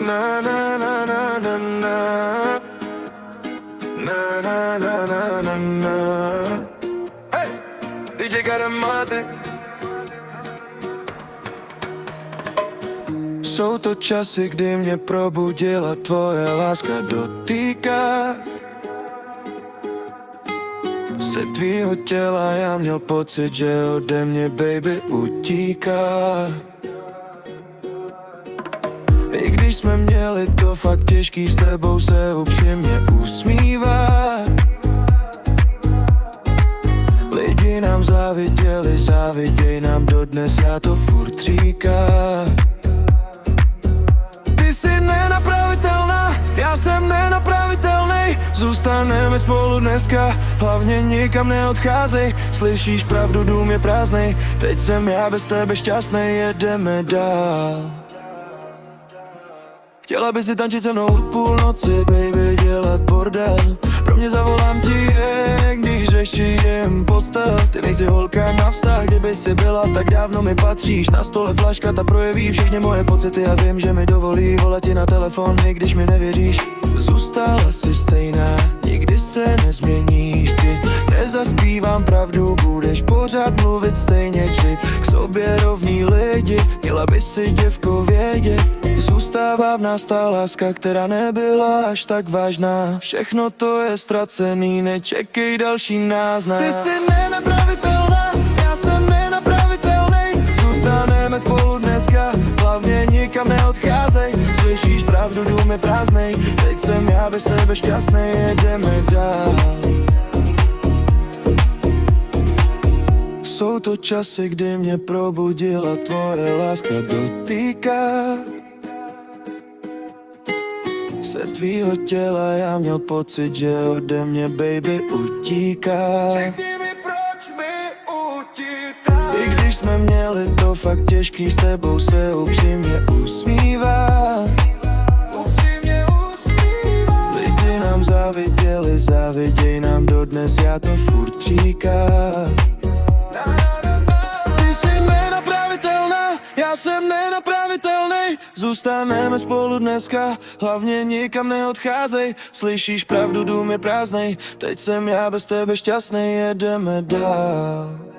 Na na na na na na. Na na na na na na. Hey, DJ Karamaty. Jsou to časy, kdy mě probudila tvoje láska dotýká se tvýho těla, já měl pocit, že ode mě baby utíká. I když jsme měli to fakt těžký, s tebou se upřímně usmívat. Lidi nám záviděli, záviděj nám dodnes, já to furt říkám. Ty jsi nenapravitelná, já jsem nenapravitelnej. Zůstaneme spolu dneska, hlavně nikam neodcházej. Slyšíš pravdu, dům je prázdnej, teď jsem já bez tebe šťastnej, jedeme dál. Chtěla by si tančit se mnou od půlnoci, baby, dělat bordel. Pro mě zavolám ti, když řeším postel. Ty nejsi holka na vztah, kdyby si byla, tak dávno mi patříš. Na stole flaška, ta projeví všechny moje pocity a vím, že mi dovolí volat ti na telefon, i když mi nevěříš. Zůstala si stejná, nikdy se nezměníš. Ty nezaspívám pravdu, budeš pořád mluvit stejně. Či k sobě rovní lidi, měla by si děvko vědět. Zůstává v nás ta láska, která nebyla až tak vážná. Všechno to je ztracený, nečekej další náznak. Ty jsi nenapravitelná, já jsem nenapravitelnej. Zůstaneme spolu dneska, hlavně nikam neodcházej. Slyšíš pravdu, dům je prázdnej, teď jsem já bez tebe šťastnej, jedeme dál. Jsou to časy, kdy mě probudila tvoje láska dotýká se tvýho těla, já měl pocit, že ode mě baby utíká. Řekni mi, proč mi utíká. I když jsme měli to fakt těžký, s tebou se upřímně usmívá. Lidi nám záviděli, záviděj nám dodnes, já to furt říkám. Ty jsi nenapravitelná, já jsem nenapravitelnej. Zůstaneme spolu dneska, hlavně nikam neodcházej. Slyšíš pravdu, dům je prázdnej, teď jsem já bez tebe šťastnej, jedeme dál.